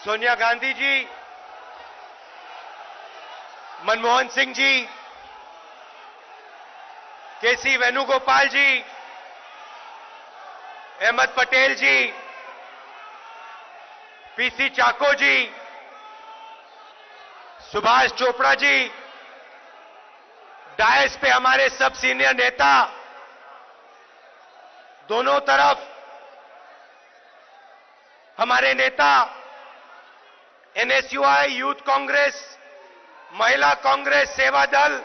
सोनिया गांधी जी, मनमोहन सिंह जी, केसी वेणुगोपाल जी, अहमद पटेल जी, PC चाको जी, Subhash Chopra ji, DISE पे हमारे सब सीनियर नेता, दोनों तरफ हमारे नेता, एनएसयूआई, यूथ कांग्रेस, महिला कांग्रेस, सेवा दल,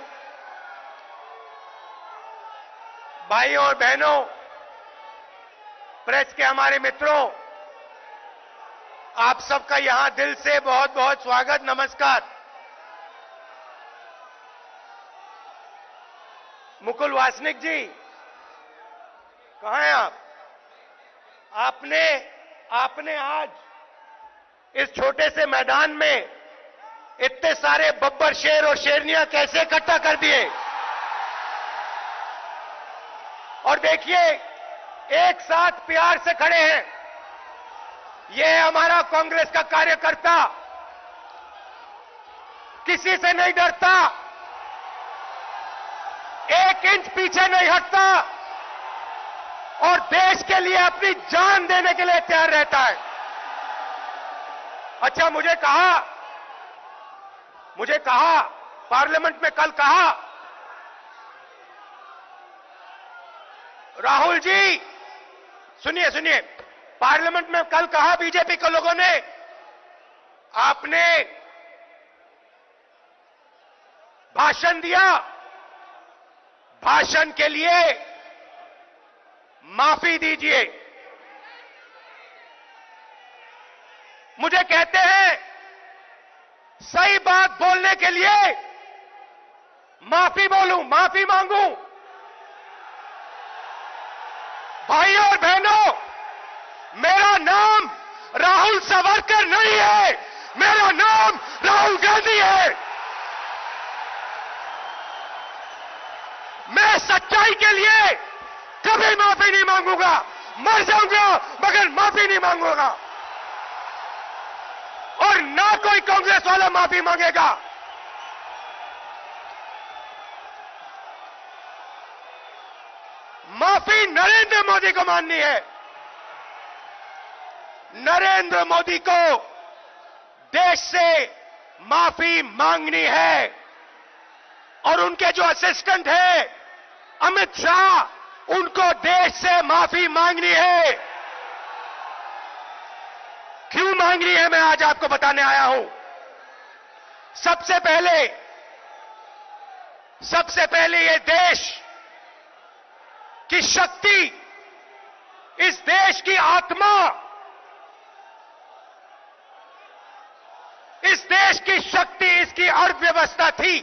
भाइयों और बहनों, प्रेस के हमारे मित्रों, आप सबका यहां दिल से बहुत बहुत स्वागत, नमस्कार। मुकुल वासनिक जी, कहां हैं आप? आपने आज इस छोटे से मैदान में इतने सारे बब्बर शेर और शेरनियां कैसे इकट्ठा कर दिए? और देखिए, एक साथ प्यार से खड़े हैं। ये हमारा कांग्रेस का कार्यकर्ता किसी से नहीं डरता, एक इंच पीछे नहीं हटता और देश के लिए अपनी जान देने के लिए तैयार रहता है। अच्छा, मुझे कहा पार्लियामेंट में कल कहा, राहुल जी सुनिए, पार्लियामेंट में कल कहा बीजेपी के लोगों ने, आपने भाषण दिया, भाषण के लिए माफी दीजिए। मुझे कहते हैं सही बात बोलने के लिए माफी बोलूं, माफी मांगू। भाइयों और बहनों, मेरा नाम राहुल सावरकर नहीं है, मेरा नाम राहुल गांधी है। मैं सच्चाई के लिए कभी माफी नहीं मांगूंगा, मर जाऊंगा मगर माफी नहीं मांगूंगा, और ना कोई कांग्रेस वाला माफी मांगेगा। माफी नरेंद्र मोदी को माननी है। नरेंद्र मोदी को देश से माफी मांगनी है, और उनके जो असिस्टेंट हैं अमित शाह, उनको देश से माफी मांगनी है। क्यों मांगनी है, मैं आज आपको बताने आया हूं। सबसे पहले ये देश की शक्ति, इस देश की आत्मा, इस देश की शक्ति इसकी अर्थव्यवस्था थी।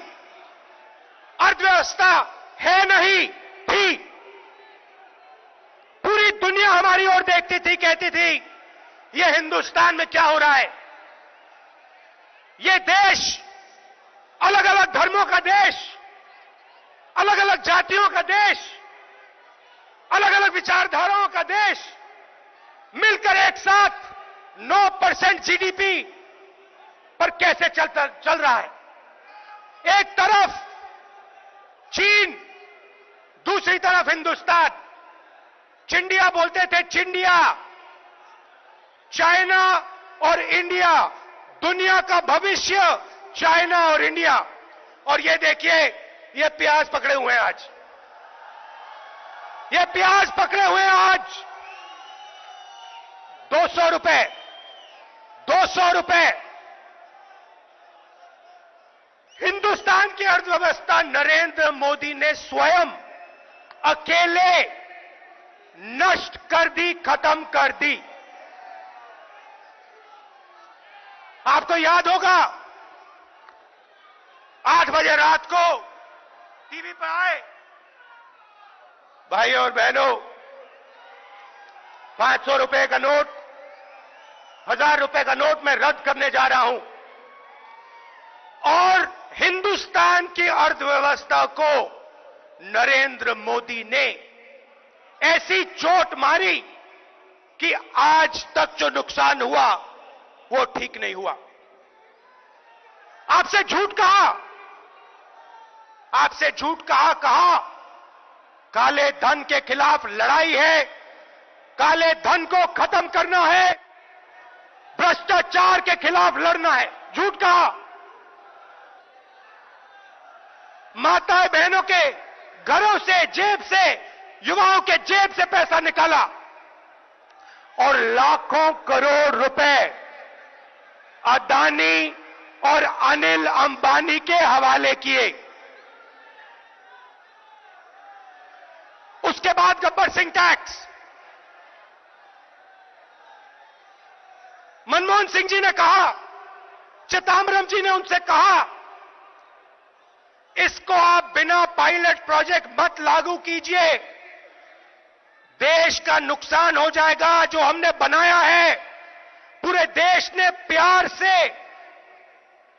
अर्थव्यवस्था है नहीं थी। पूरी दुनिया हमारी ओर देखती थी, कहती थी ये हिंदुस्तान में क्या हो रहा है। ये देश अलग अलग धर्मों का देश, अलग अलग जातियों का देश, अलग अलग विचारधाराओं का देश मिलकर एक साथ 9% जीडीपी पर कैसे चल रहा है। एक तरफ चीन, दूसरी तरफ हिंदुस्तान। चिंडिया बोलते थे, चिंडिया। चाइना और इंडिया, दुनिया का भविष्य चाइना और इंडिया। और ये देखिए, ये प्याज पकड़े हुए हैं आज, ये प्याज पकड़े हुए हैं आज 200 रुपए, 200 रुपए। हिंदुस्तान की अर्थव्यवस्था नरेंद्र मोदी ने स्वयं अकेले नष्ट कर दी, खत्म कर दी। आपको याद होगा 8 बजे रात को टीवी पर आए, भाइयों और बहनों, 500 रुपए का नोट, 1000 रुपए का नोट मैं रद्द करने जा रहा हूं। और हिंदुस्तान की अर्थव्यवस्था को नरेंद्र मोदी ने ऐसी चोट मारी कि आज तक जो नुकसान हुआ वो ठीक नहीं हुआ। आपसे झूठ कहा, आपसे झूठ कहा काले धन के खिलाफ लड़ाई है, काले धन को खत्म करना है, भ्रष्टाचार के खिलाफ लड़ना है, झूठ कहा। माताएं बहनों के घरों से, जेब से, युवाओं के जेब से पैसा निकाला और लाखों करोड़ रुपए अदानी और अनिल अंबानी के हवाले किए। उसके बाद गब्बर सिंह टैक्स, मनमोहन सिंह जी ने कहा, चिदंबरम जी ने उनसे कहा, इसको आप बिना पायलट प्रोजेक्ट मत लागू कीजिए, देश का नुकसान हो जाएगा। जो हमने बनाया है, पूरे देश ने प्यार से,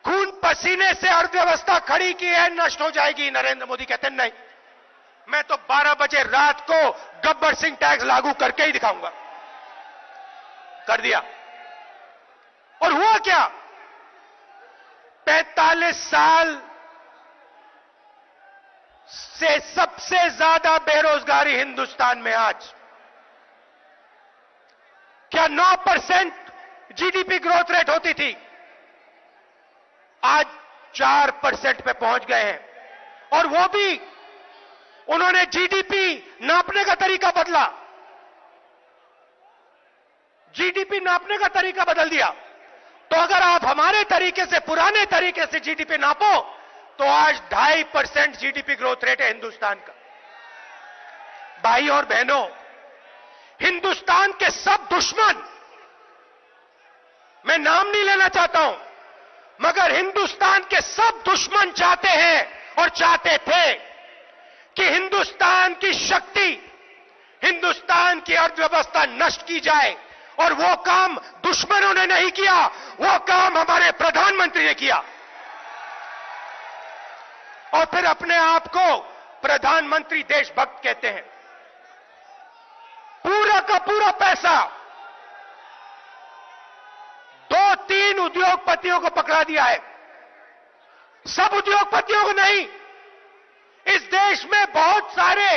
खून पसीने से अर्थव्यवस्था खड़ी की है, नष्ट हो जाएगी। नरेंद्र मोदी कहते नहीं, मैं तो 12 बजे रात को गब्बर सिंह टैक्स लागू करके ही दिखाऊंगा। कर दिया। और हुआ क्या? 45 साल से सबसे ज्यादा बेरोजगारी हिंदुस्तान में आज। क्या 9% जीडीपी ग्रोथ रेट होती थी? आज 4% पे पहुंच गए हैं। और वो भी उन्होंने जीडीपी नापने का तरीका बदला, जीडीपी नापने का तरीका बदल दिया। तो अगर आप हमारे तरीके से, पुराने तरीके से जीडीपी नापो तो आज 2.5% जीडीपी ग्रोथ रेट है हिंदुस्तान का। भाई और बहनों, हिंदुस्तान के सब दुश्मन, मैं नाम नहीं लेना चाहता हूं, मगर हिंदुस्तान के सब दुश्मन चाहते हैं और चाहते थे कि हिंदुस्तान की शक्ति, हिंदुस्तान की अर्थव्यवस्था नष्ट की जाए। और वो काम दुश्मनों ने नहीं किया, वो काम हमारे प्रधानमंत्री ने किया। और फिर अपने आप को प्रधानमंत्री देशभक्त कहते हैं। पूरा का पूरा पैसा 2-3 उद्योगपतियों को पकड़ा दिया है। सब उद्योगपतियों को नहीं, इस देश में बहुत सारे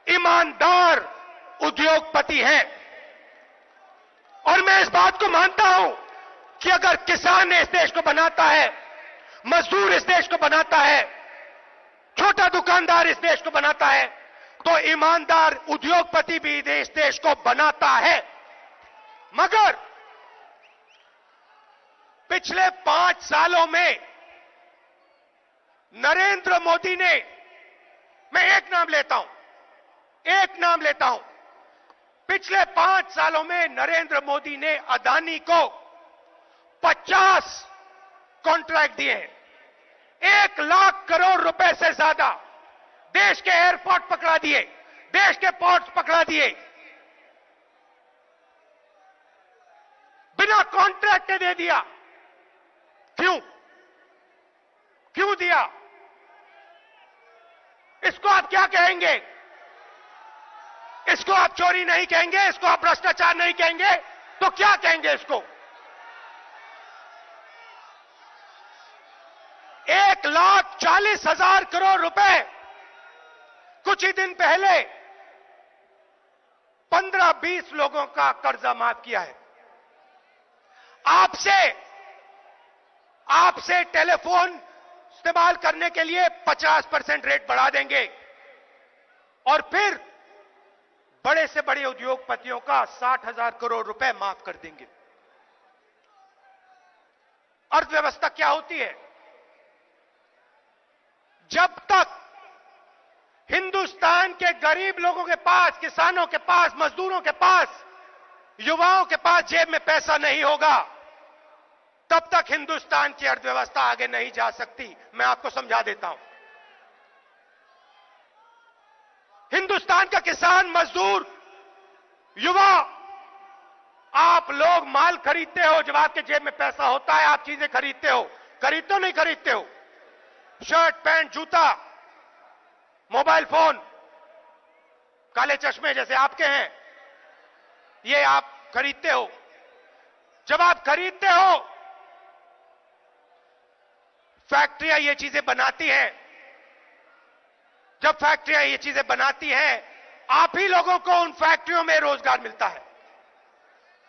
ईमानदार उद्योगपति हैं। और मैं इस बात को मानता हूं कि अगर किसान इस देश को बनाता है, मजदूर इस देश को बनाता है, छोटा दुकानदार इस देश को बनाता है, तो ईमानदार उद्योगपति भी इस देश को बनाता है। मगर पिछले 5 सालों में नरेंद्र मोदी ने, मैं एक नाम लेता हूं, पिछले 5 सालों में नरेंद्र मोदी ने अदानी को 50 कॉन्ट्रैक्ट दिए हैं। 1 लाख करोड़ रुपए से ज्यादा देश के एयरपोर्ट पकड़ा दिए, देश के पोर्ट्स पकड़ा दिए, बिना कॉन्ट्रैक्ट दे दिया। क्यों दिया? इसको आप क्या कहेंगे? इसको आप चोरी नहीं कहेंगे, इसको आप भ्रष्टाचार नहीं कहेंगे, तो क्या कहेंगे इसको? 1,40,000 करोड़ रुपए कुछ ही दिन पहले 15-20 लोगों का कर्जा माफ किया है। आपसे टेलीफोन इस्तेमाल करने के लिए 50% रेट बढ़ा देंगे और फिर बड़े से बड़े उद्योगपतियों का 60,000 करोड़ रुपए माफ कर देंगे। अर्थव्यवस्था क्या होती है? जब तक हिंदुस्तान के गरीब लोगों के पास, किसानों के पास, मजदूरों के पास, युवाओं के पास जेब में पैसा नहीं होगा, तब तक हिंदुस्तान की अर्थव्यवस्था आगे नहीं जा सकती। मैं आपको समझा देता हूं। हिंदुस्तान का किसान, मजदूर, युवा, आप लोग माल खरीदते हो जब आपके जेब में पैसा होता है, आप चीजें खरीदते हो। नहीं खरीदते हो? शर्ट, पैंट, जूता, मोबाइल फोन, काले चश्मे जैसे आपके हैं, ये आप खरीदते हो। जब आप खरीदते हो, फैक्ट्रियां ये चीजें बनाती हैं, जब फैक्ट्रियां ये चीजें बनाती हैं, आप ही लोगों को उन फैक्ट्रियों में रोजगार मिलता है।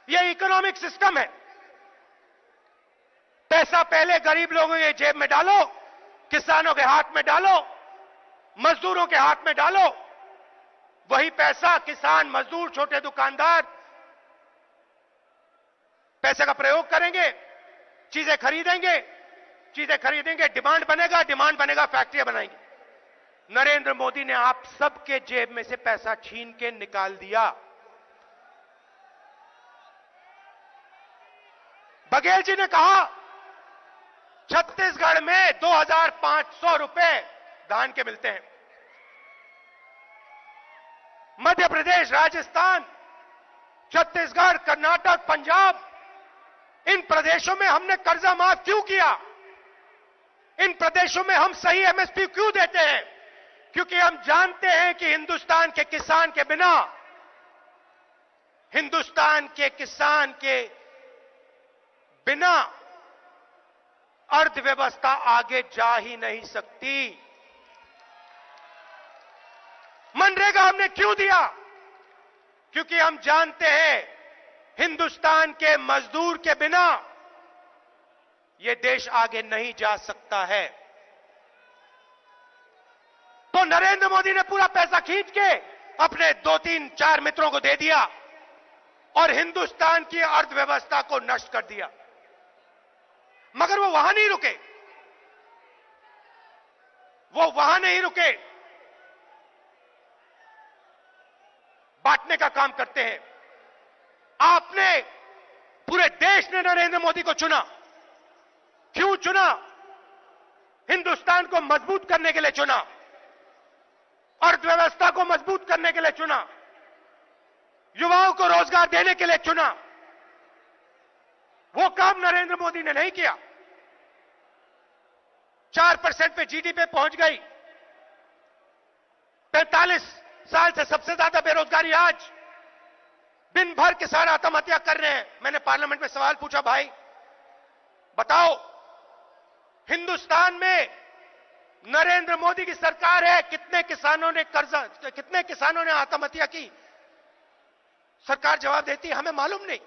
यह इकोनॉमिक सिस्टम है। पैसा पहले गरीब लोगों के जेब में डालो, किसानों के हाथ में डालो, मजदूरों के हाथ में डालो। वही पैसा किसान, मजदूर, छोटे दुकानदार पैसे का प्रयोग करेंगे, चीजें खरीदेंगे, डिमांड बनेगा, फैक्ट्रियां बनाएंगे। नरेंद्र मोदी ने आप सबके जेब में से पैसा छीन के निकाल दिया। बघेल जी ने कहा छत्तीसगढ़ में 2500 रुपए धान के मिलते हैं। मध्य प्रदेश, राजस्थान, छत्तीसगढ़, कर्नाटक, पंजाब, इन प्रदेशों में हमने कर्जा माफ क्यों किया? इन प्रदेशों में हम सही एमएसपी क्यों देते हैं? क्योंकि हम जानते हैं कि हिंदुस्तान के किसान के बिना, हिंदुस्तान के किसान के बिना अर्थव्यवस्था आगे जा ही नहीं सकती। मनरेगा हमने क्यों दिया? क्योंकि हम जानते हैं हिंदुस्तान के मजदूर के बिना यह देश आगे नहीं जा सकता है। तो नरेंद्र मोदी ने पूरा पैसा खींच के अपने 2-3-4 मित्रों को दे दिया और हिंदुस्तान की अर्थव्यवस्था को नष्ट कर दिया। मगर वो वहां नहीं रुके, बांटने का काम करते हैं। आपने, पूरे देश ने नरेंद्र मोदी को चुना। क्यों चुना? हिंदुस्तान को मजबूत करने के लिए चुना, अर्थव्यवस्था को मजबूत करने के लिए चुना, युवाओं को रोजगार देने के लिए चुना। वो काम नरेंद्र मोदी ने नहीं किया। 4% पे जीडीपी पहुंच गई। 45 साल से सबसे ज्यादा बेरोजगारी आज। दिन भर किसान आत्महत्या कर रहे हैं। मैंने पार्लियामेंट में सवाल पूछा, भाई बताओ, हिंदुस्तान में नरेंद्र मोदी की सरकार है, कितने किसानों ने आत्महत्या की? सरकार जवाब देती है, हमें मालूम नहीं।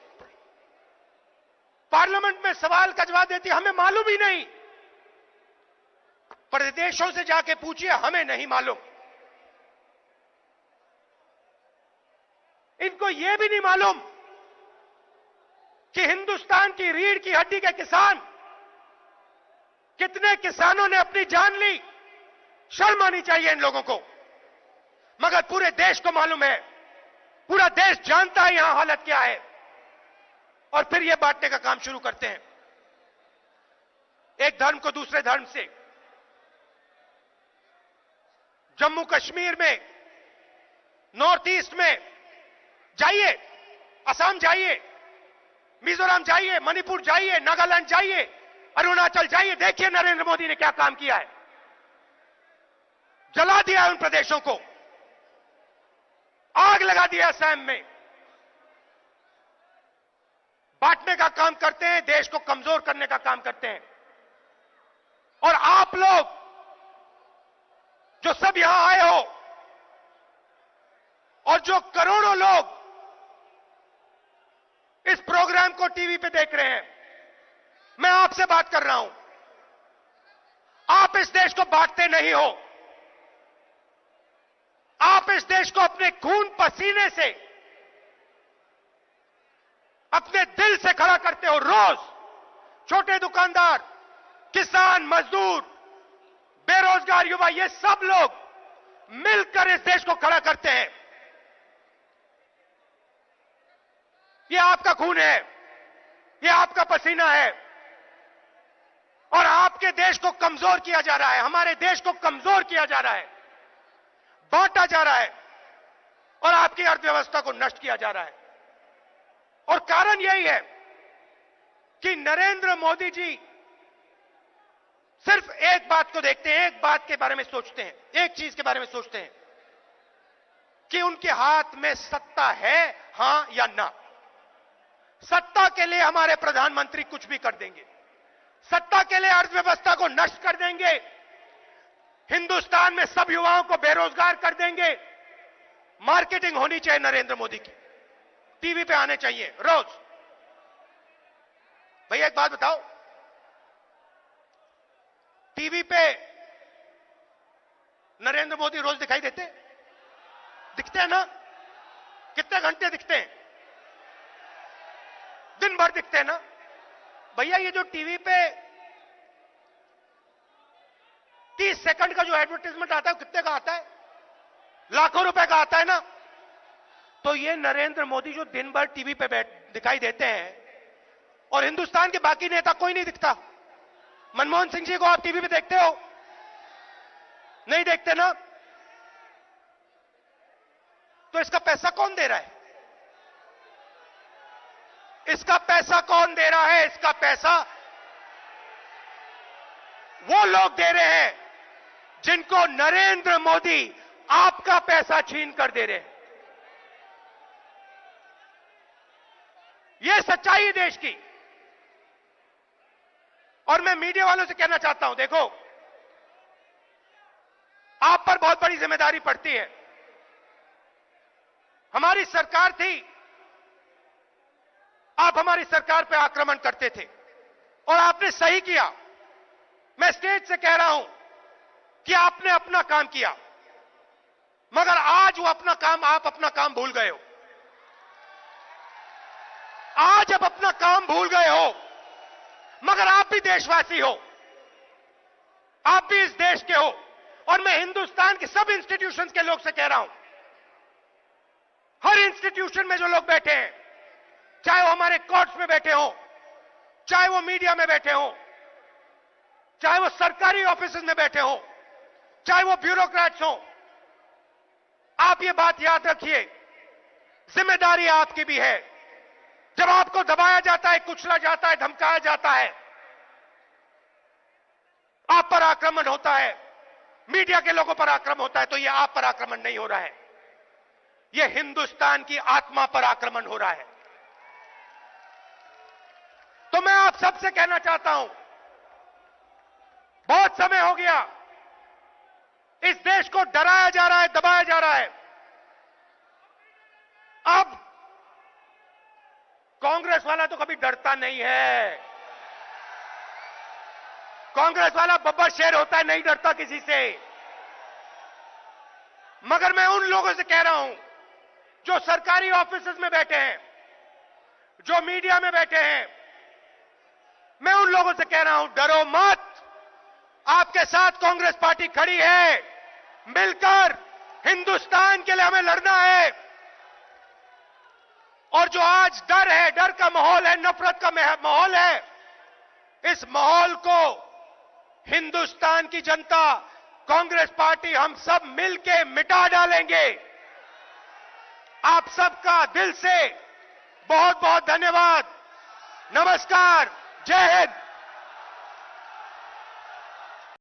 पार्लियामेंट में सवाल का जवाब देती है, हमें मालूम ही नहीं। प्रदेशों से जाके पूछिए, हमें नहीं मालूम। इनको यह भी नहीं मालूम कि हिंदुस्तान की रीढ़ की हड्डी के किसान, कितने किसानों ने अपनी जान ली। शर्म आनी चाहिए इन लोगों को। मगर पूरे देश को मालूम है, पूरा देश जानता है यहां हालत क्या है, और फिर यह बांटने का काम शुरू करते हैं, एक धर्म को दूसरे धर्म से। जम्मू कश्मीर में, नॉर्थ ईस्ट में जाइए, असम जाइए, मिजोरम जाइए, मणिपुर जाइए, नागालैंड जाइए, अरुणाचल जाइए, देखिए नरेंद्र मोदी ने क्या काम किया है। जला दिया उन प्रदेशों को, आग लगा दिया असम में। बांटने का काम करते हैं, देश को कमजोर करने का काम करते हैं। और आप लोग जो सब यहां आए हो, और जो करोड़ों लोग इस प्रोग्राम को टीवी पे देख रहे हैं, मैं आपसे बात कर रहा हूं। आप इस देश को बांटते नहीं हो। आप इस देश को अपने खून पसीने से, अपने दिल से खड़ा करते हो। रोज छोटे दुकानदार, किसान, मजदूर, बेरोजगार युवा, ये सब लोग मिलकर इस देश को खड़ा करते हैं। ये आपका खून है, ये आपका पसीना है, और आपके देश को कमजोर किया जा रहा है, हमारे देश को कमजोर किया जा रहा है, बांटा जा रहा है, और आपकी अर्थव्यवस्था को नष्ट किया जा रहा है। और कारण यही है कि नरेंद्र मोदी जी सिर्फ एक बात को देखते हैं, एक बात के बारे में सोचते हैं, एक चीज के बारे में सोचते हैं कि उनके हाथ में सत्ता है, हां या ना। सत्ता के लिए हमारे प्रधानमंत्री कुछ भी कर देंगे, सत्ता के लिए अर्थव्यवस्था को नष्ट कर देंगे, हिंदुस्तान में सब युवाओं को बेरोजगार कर देंगे। मार्केटिंग होनी चाहिए नरेंद्र मोदी की, टीवी पे आने चाहिए रोज। भैया एक बात बताओ, टीवी पे नरेंद्र मोदी रोज दिखाई दिखते हैं ना? कितने घंटे दिखते हैं? दिन भर दिखते हैं ना? भैया ये जो टीवी पे 30 सेकंड का जो एडवर्टाइजमेंट आता है, कितने का आता है? लाखों रुपए का आता है ना? तो ये नरेंद्र मोदी जो दिन भर टीवी पे दिखाई देते हैं और हिंदुस्तान के बाकी नेता कोई नहीं दिखता। मनमोहन सिंह जी को आप टीवी पे देखते हो? नहीं देखते ना? तो इसका पैसा कौन दे रहा है? इसका पैसा कौन दे रहा है? इसका पैसा वो लोग दे रहे हैं जिनको नरेंद्र मोदी आपका पैसा छीन कर दे रहे हैं। यह सच्चाई है देश की। और मैं मीडिया वालों से कहना चाहता हूं, देखो आप पर बहुत बड़ी जिम्मेदारी पड़ती है। हमारी सरकार थी, आप हमारी सरकार पे आक्रमण करते थे और आपने सही किया। मैं स्टेज से कह रहा हूं कि आपने अपना काम किया, मगर आज वो आप अपना काम भूल गए हो। आज आप अपना काम भूल गए हो, मगर आप भी देशवासी हो, आप भी इस देश के हो। और मैं हिंदुस्तान के सब इंस्टीट्यूशंस के लोग से कह रहा हूं, हर इंस्टीट्यूशन में जो लोग बैठे हैं, चाहे वो हमारे कोर्ट्स में बैठे हो, चाहे वो मीडिया में बैठे हो, चाहे वो सरकारी ऑफिसेज में बैठे हो, चाहे वो ब्यूरोक्रेट्स हो, आप ये बात याद रखिए, जिम्मेदारी आपकी भी है। जब आपको दबाया जाता है, कुचला जाता है, धमकाया जाता है, आप पर आक्रमण होता है, मीडिया के लोगों पर आक्रमण होता है, तो यह आप पर आक्रमण नहीं हो रहा है, यह हिंदुस्तान की आत्मा पर आक्रमण हो रहा है। तो मैं आप सबसे कहना चाहता हूं, बहुत समय हो गया इस देश को डराया जा रहा है, दबाया जा रहा है। अब कांग्रेस वाला तो कभी डरता नहीं है। कांग्रेस वाला बब्बर शेर होता है, नहीं डरता किसी से। मगर मैं उन लोगों से कह रहा हूं जो सरकारी ऑफिसेज में बैठे हैं, जो मीडिया में बैठे हैं, मैं उन लोगों से कह रहा हूं, डरो मत, आपके साथ कांग्रेस पार्टी खड़ी है। मिलकर हिंदुस्तान के लिए हमें लड़ना है। और जो आज डर है, डर का माहौल है, नफरत का माहौल है, इस माहौल को हिंदुस्तान की जनता, कांग्रेस पार्टी, हम सब मिलके मिटा डालेंगे। आप सबका दिल से बहुत बहुत धन्यवाद। नमस्कार, जय हिंद।